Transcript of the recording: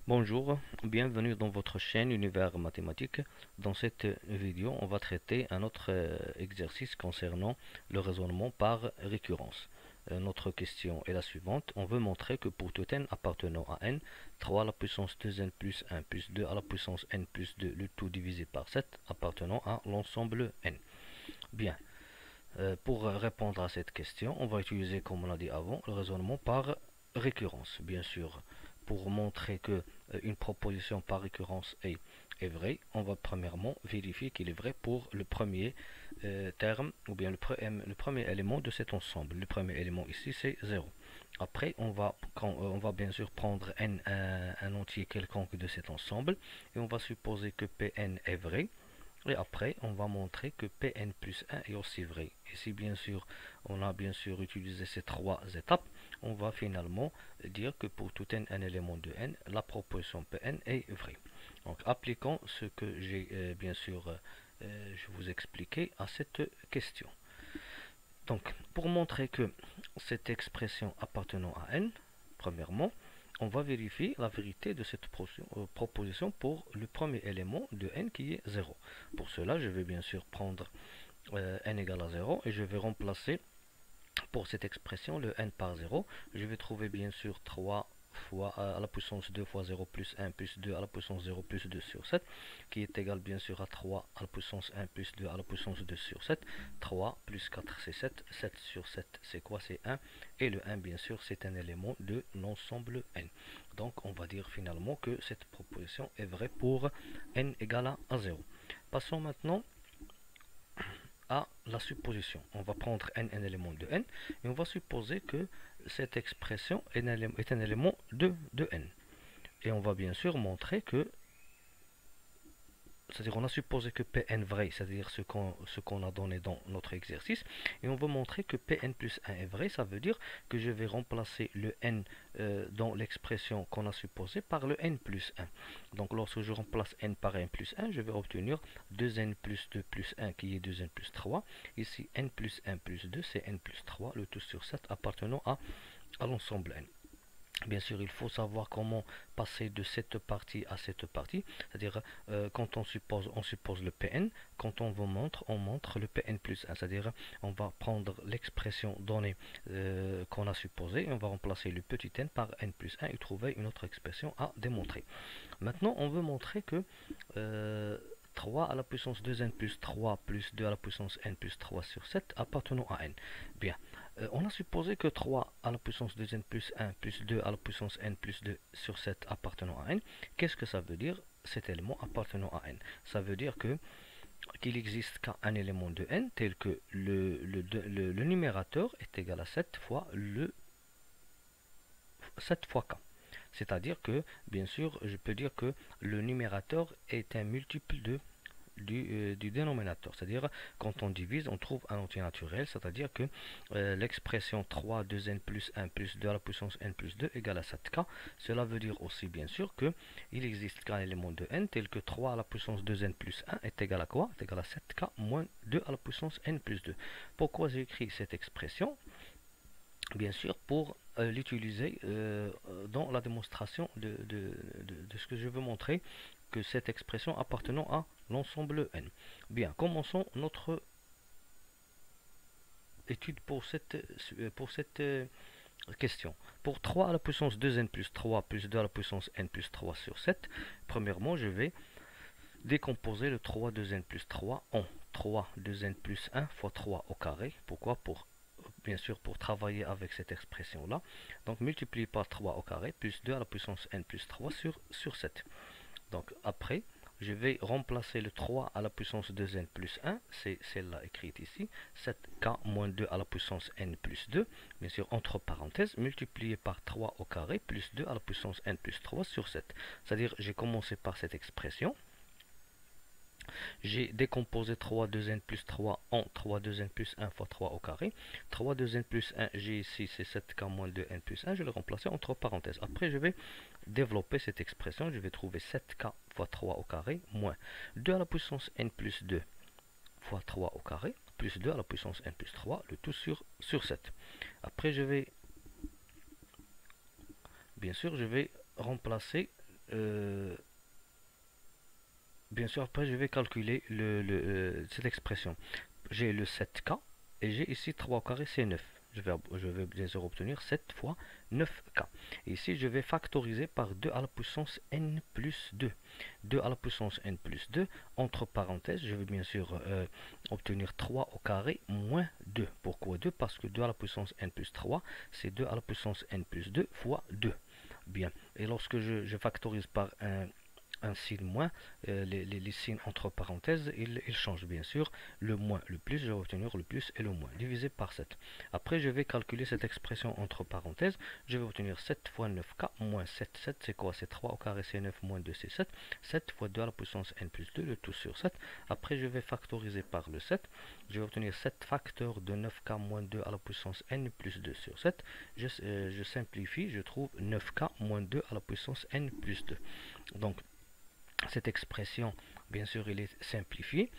Bonjour, bienvenue dans votre chaîne Univers Mathématique. Dans cette vidéo, on va traiter un autre exercice concernant le raisonnement par récurrence. Notre question est la suivante. On veut montrer que pour tout n appartenant à n, 3 à la puissance 2n plus 1 plus 2 à la puissance n plus 2, le tout divisé par 7, appartenant à l'ensemble n. Bien, pour répondre à cette question, on va utiliser, comme on l'a dit avant, le raisonnement par récurrence. Bien sûr, pour montrer que une proposition par récurrence est vraie, on va premièrement vérifier qu'il est vrai pour le premier terme, ou bien le premier élément de cet ensemble. Le premier élément ici, c'est 0. Après, on va bien sûr prendre n, un entier quelconque de cet ensemble, et on va supposer que Pn est vrai. Et après, on va montrer que Pn plus 1 est aussi vrai. Et si bien sûr, on a bien sûr utilisé ces trois étapes, on va finalement dire que pour tout n, un élément de n, la proposition Pn est vraie. Donc, appliquons ce que j'ai bien sûr, je vous expliqué à cette question. Donc, pour montrer que cette expression appartenant à n, premièrement, on va vérifier la vérité de cette proposition pour le premier élément de n qui est 0. Pour cela, je vais bien sûr prendre n égale à 0 et je vais remplacer pour cette expression le n par 0. Je vais trouver bien sûr 3 fois à la puissance 2 fois 0 plus 1 plus 2 à la puissance 0 plus 2 sur 7 qui est égal bien sûr à 3 à la puissance 1 plus 2 à la puissance 2 sur 7. 3 plus 4 c'est 7, 7 sur 7 c'est quoi? C'est 1, et le 1 bien sûr c'est un élément de l'ensemble n. Donc on va dire finalement que cette proposition est vraie pour n égale à 0. Passons maintenant à la supposition. On va prendre n un élément de n et on va supposer que cette expression est un élément de n. Et on va bien sûr montrer que, c'est-à-dire on a supposé que Pn vrai, c'est-à-dire ce qu'on a donné dans notre exercice, et on va montrer que Pn plus 1 est vrai. Ça veut dire que je vais remplacer le n dans l'expression qu'on a supposée par le n plus 1. Donc lorsque je remplace n par n plus 1, je vais obtenir 2n plus 2 plus 1 qui est 2n plus 3. Ici n plus 1 plus 2 c'est n plus 3, le tout sur 7 appartenant à l'ensemble n. Bien sûr, il faut savoir comment passer de cette partie à cette partie. C'est-à-dire, quand on suppose le Pn. Quand on montre le Pn plus 1. C'est-à-dire, on va prendre l'expression donnée qu'on a supposée et on va remplacer le petit n par n plus 1 et trouver une autre expression à démontrer. Maintenant, on veut montrer que 3 à la puissance 2n plus 3 plus 2 à la puissance n plus 3 sur 7 appartenant à n. Bien, on a supposé que 3 à la puissance 2n plus 1 plus 2 à la puissance n plus 2 sur 7 appartenant à n. Qu'est-ce que ça veut dire, cet élément appartenant à n? Ça veut dire que qu'il existe qu'un élément de n tel que le numérateur est égal à 7 fois 7 fois k. C'est-à-dire que, bien sûr, je peux dire que le numérateur est un multiple du dénominateur. C'est-à-dire, quand on divise, on trouve un entier naturel, c'est-à-dire que l'expression 3 2n plus 1 plus 2 à la puissance n plus 2 égale à 7k. Cela veut dire aussi, bien sûr, qu'il existe qu'un élément de n tel que 3 à la puissance 2n plus 1 est égal à quoi? Est égal à 7k moins 2 à la puissance n plus 2. Pourquoi j'ai écrit cette expression? Bien sûr, pour l'utiliser dans la démonstration de ce que je veux montrer, que cette expression appartenant à l'ensemble n. Bien, commençons notre étude pour cette question. Pour 3 à la puissance 2n plus 3 plus 2 à la puissance n plus 3 sur 7, premièrement, je vais décomposer le 3 2n plus 3 en 3 2n plus 1 fois 3 au carré. Pourquoi? Bien sûr pour travailler avec cette expression là. Donc multiplié par 3 au carré plus 2 à la puissance n plus 3 sur 7. Donc après je vais remplacer le 3 à la puissance 2n plus 1, c'est celle-là écrite ici, 7k moins 2 à la puissance n plus 2, bien sûr entre parenthèses, multiplié par 3 au carré plus 2 à la puissance n plus 3 sur 7. C'est-à-dire j'ai commencé par cette expression. J'ai décomposé 3 2n plus 3 en 3 2n plus 1 fois 3 au carré. 3 2n plus 1, j'ai ici c'est 7k moins 2n plus 1, je vais le remplacer entre parenthèses. Après je vais développer cette expression, je vais trouver 7k fois 3 au carré moins 2 à la puissance n plus 2 fois 3 au carré plus 2 à la puissance n plus 3, le tout sur 7. Après je vais, bien sûr, je vais remplacer Euh, Bien sûr, après je vais calculer cette expression. J'ai le 7K et j'ai ici 3 au carré, c'est 9. Je vais bien sûr obtenir 7 fois 9K. Et ici, je vais factoriser par 2 à la puissance n plus 2. 2 à la puissance n plus 2, entre parenthèses, je vais bien sûr obtenir 3 au carré moins 2. Pourquoi 2? Parce que 2 à la puissance n plus 3, c'est 2 à la puissance n plus 2 fois 2. Bien. Et lorsque je factorise par un signe moins, les signes entre parenthèses, ils changent bien sûr. Le moins, le plus, je vais obtenir le plus et le moins, divisé par 7. Après, je vais calculer cette expression entre parenthèses. Je vais obtenir 7 fois 9K moins 7. 7, c'est quoi? C'est 3 au carré, c'est 9 moins 2, c'est 7. 7 fois 2 à la puissance n plus 2, le tout sur 7. Après, je vais factoriser par le 7. Je vais obtenir 7 facteurs de 9K moins 2 à la puissance n plus 2 sur 7. Je simplifie, je trouve 9K moins 2 à la puissance n plus 2. Donc, cette expression, bien sûr, elle est simplifiée.